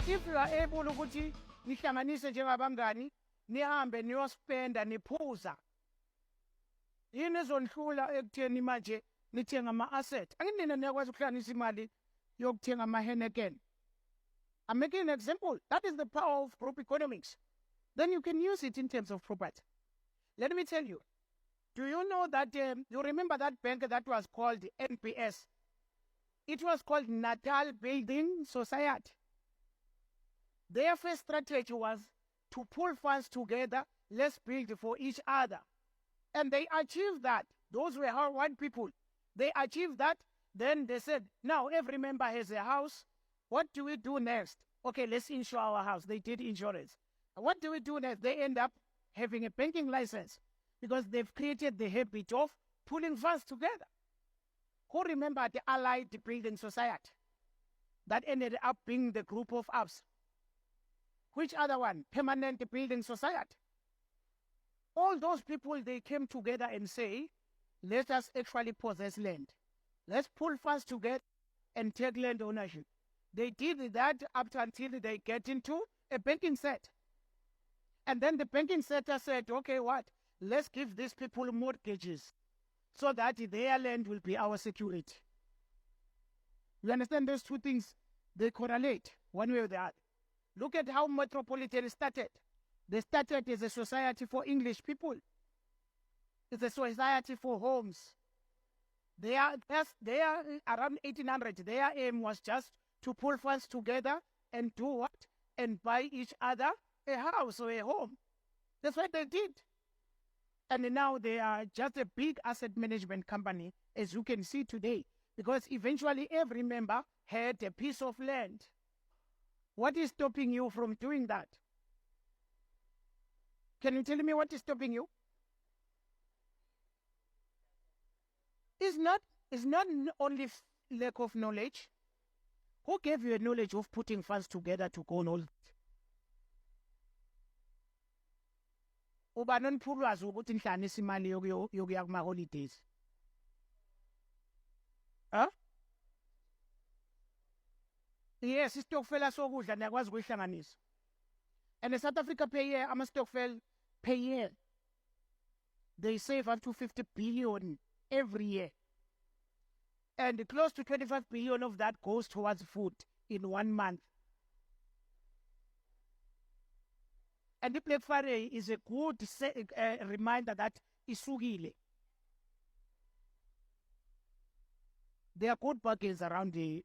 If you are able ukuthi nihlanganise njengabangani nihambe niyospenda niphuza yini ezonhlula ekutheni manje nithenga ama-asset. Anginina niyakwazi ukuhlanganisa imali yokuthenga ama-Heineken. I'm making an example. That is the power of group economics. Then you can use it in terms of property. Let me tell you. Do you know that you remember that bank that was called NPS? It was called Natal Building Society. Their first strategy was to pull funds together, let's build for each other. And they achieved that. Those were hard people. They achieved that. Then they said, now every member has a house. What do we do next? Okay, let's insure our house. They did insurance. And what do we do next? They end up having a banking license because they've created the habit of pulling funds together. Who remember the Allied Building Society? That ended up being the group of apps. Which other one? Permanent Building Society. All those people, they came together and say, let us actually possess land. Let's pull funds together and take land ownership. They did that up until they get into a banking set. And then the banking sector said, okay, what? Let's give these people mortgages so that their land will be our security. You understand those two things? They correlate one way or the other. Look at how Metropolitan started. They started as a society for English people. It's a society for homes. They are around 1800. Their aim was just to pull funds together and do what? And buy each other a house or a home. That's what they did. And now they are just a big asset management company, as you can see today, because eventually every member had a piece of land. What is stopping you from doing that? Can you tell me what is stopping you? It's not only lack of knowledge. Who gave you a knowledge of putting funds together to go on all that? Uba nonphulwazi ukuthi nihlanganisa imali yokuya kuma holidays. Huh? Yes, istokfela sokudla niyakwazi ukuyihlanganisa. And the South Africa per year, ama-stokvel per year, they save up to 50 billion every year. And close to 25 billion of that goes towards food in 1 month. And the Black Friday is a good reminder that isukile. There are good bargains around the...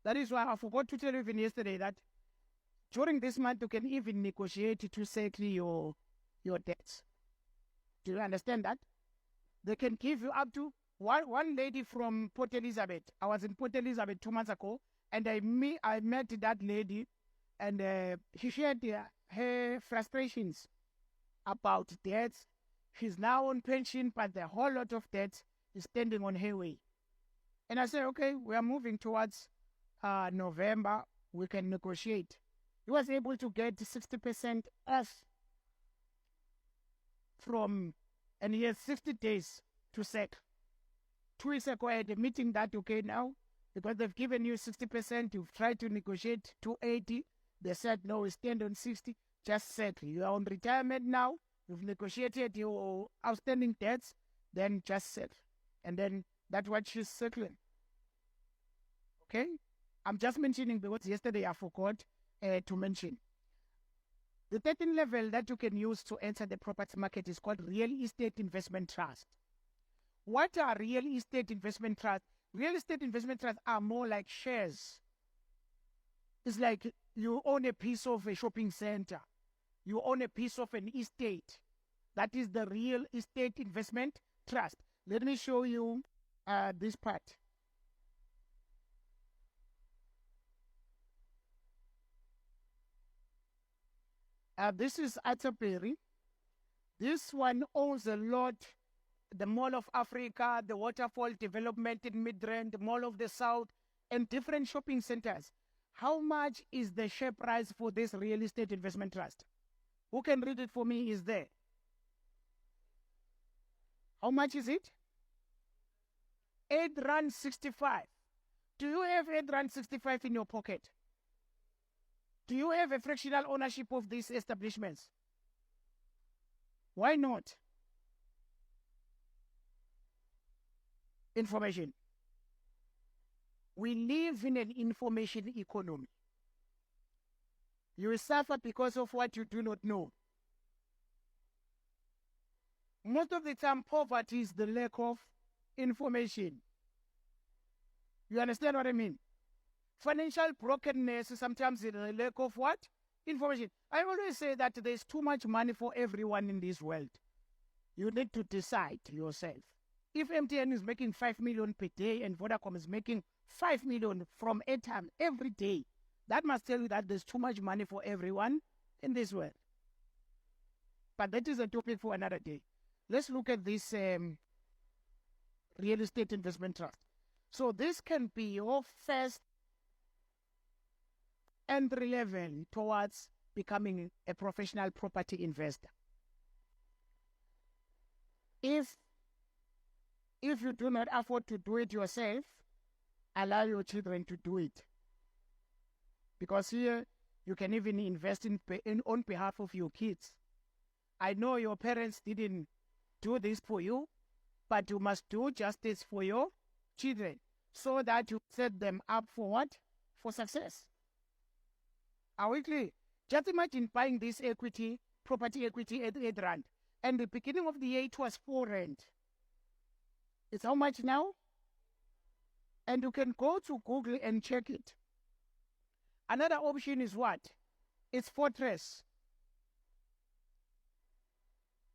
that is why I forgot to tell you even yesterday that during this month you can even negotiate to settle your debts. Do you understand that? They can give you up to... One lady from Port Elizabeth, I was in Port Elizabeth 2 months ago, and I met that lady, and she shared her frustrations about debts. She's now on pension, but the whole lot of debt is standing on her way. And I said, okay, we are moving towards November, we can negotiate. He was able to get 60% off from, and he has 60 days to settle. 2 weeks ago, I had a meeting that, okay, now, because they've given you 60%, you've tried to negotiate to 80. They said, no, we stand on 60, just settle. You are on retirement now, you've negotiated your outstanding debts, then just settle. And then that's what she's settling. Okay? I'm just mentioning because yesterday I forgot to mention. The 13th level that you can use to enter the property market is called Real Estate Investment Trust. What are real estate investment trusts? Real estate investment trusts are more like shares. It's like you own a piece of a shopping center. You own a piece of an estate. That is the real estate investment trust. Let me show you this part. This is Atterbury. This one owns a lot. The Mall of Africa, the Waterfall Development in Midrand, the Mall of the South, and different shopping centers. How much is the share price for this real estate investment trust? Who can read it for me is there? How much is it? R8.65. Do you have R8.65 in your pocket? Do you have a fractional ownership of these establishments? Why not? Information. We live in an information economy. You will suffer because of what you do not know. Most of the time, poverty is the lack of information. You understand what I mean? Financial brokenness is sometimes the lack of what? Information. I always say that there's too much money for everyone in this world. You need to decide yourself. If MTN is making 5 million per day and Vodacom is making 5 million from airtime every day, that must tell you that there's too much money for everyone in this world. But that is a topic for another day. Let's look at this real estate investment trust. So this can be your first entry level towards becoming a professional property investor. If you do not afford to do it yourself, allow your children to do it. Because here, you can even invest on behalf of your kids. I know your parents didn't do this for you, but you must do justice for your children so that you set them up for what? For success. Are we clear? Just imagine buying this equity, property equity at 8 rand. And the beginning of the year, it was 4 rand. It's how much now? And you can go to Google and check it. Another option is what? It's Fortress.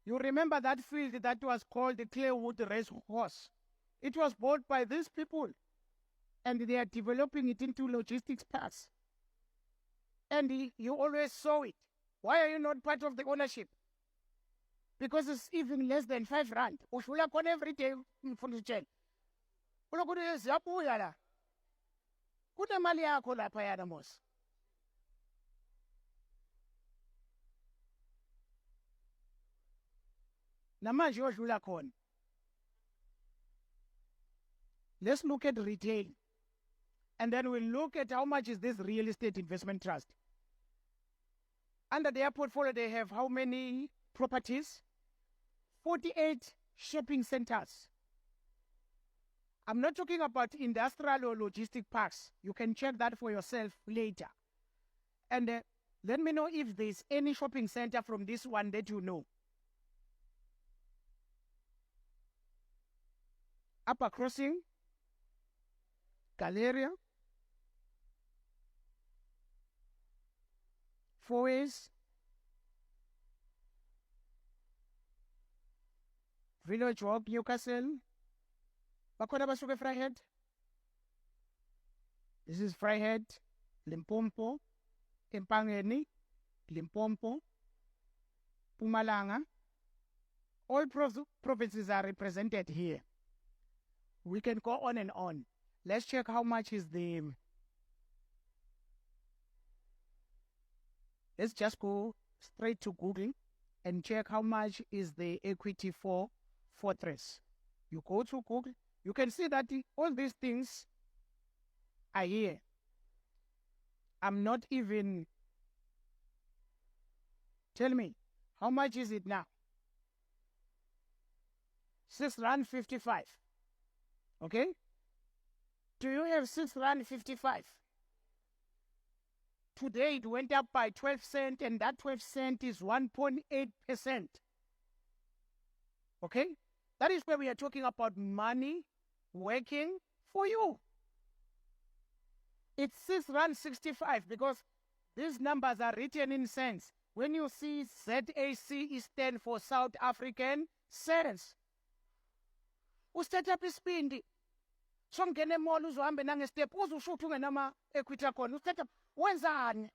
You remember that field that was called the Clearwood Racecourse? It was bought by these people, and they are developing it into logistics parks. And you always saw it. Why are you not part of the ownership? Because it's even less than 5 rand. Ushula kona every day from the jail. Ulo kudu yapu yala. Kuda mali yako lapha yana mos. Namanje ushula kona. Let's look at retail. And then we'll look at how much is this real estate investment trust. Under their portfolio, they have how many properties? 48 shopping centers. I'm not talking about industrial or logistic parks. You can check that for yourself later. And let me know if there's any shopping center from this one that you know. Upper Crossing, Galleria, Fourways, Village Walk, Newcastle. Bakhona basuke Vryheid. This is Vryheid, Limpopo, Empangeni, Limpopo, Mpumalanga. All provinces are represented here. We can go on and on. Let's check how much is the... Let's just go straight to Google and check how much is the equity for Fortress. You go to Google, you can see that all these things are here. I'm not even... Tell me, how much is it now? 6.55 rand. Okay? Do you have 6.55 rand? Today it went up by 12 cents, and that 12 cents is 1.8%. Okay? That is where we are talking about money working for you. It's 6.65 rand because these numbers are written in cents. When you see ZAC, it stands for South African cents. Usithatha isipindi. Songena emall uzohambe nangestep uzushutha ungenama equity khona. Usithatha wenzani?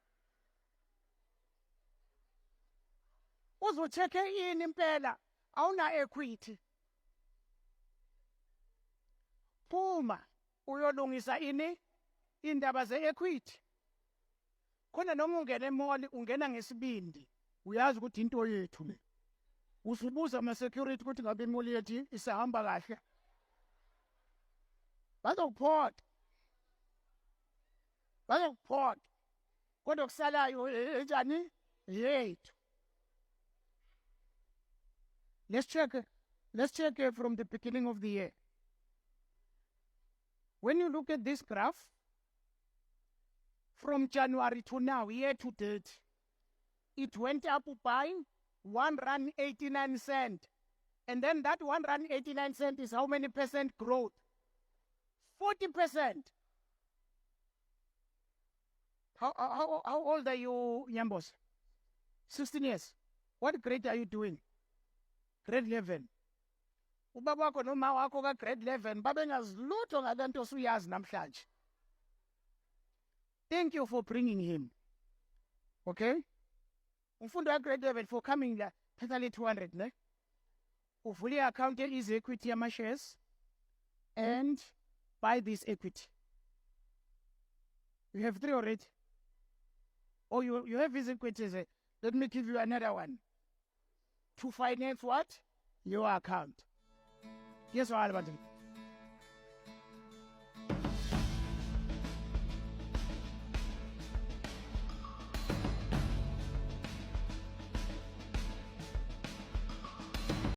Uzocheke ini impela? Awuna equity. Phuma uyolungisa ini indaba ze-equity. Khona noma ungena emall ungena ngesibindi. Uyazi ukuthi into yethu le. Usibuza ama-security ukuthi ngabe imall yethu isahamba kahle. Bazokuphotha. kodwa kusalayo enjani yethu. Let's check from the beginning of the year. When you look at this graph, from January to now, year to date, it went up by R1.89. And then that R1.89 is how many percent growth? 40%. How old are you, Nyambos? 16 years. What grade are you doing? Grade 11. Ubaba wakho noma wakho ka grade 11 babengazilutho ngalento osuyazi namhlanje. Thank you for bringing him. Okay? Umfundi wa grade 11 for coming la totally 200 ne? Uvule account is equity ama shares and buy this equity. You have 3 already. Or you have his equities. Let me give you another one. To finance what? Your account. Yes, all about it.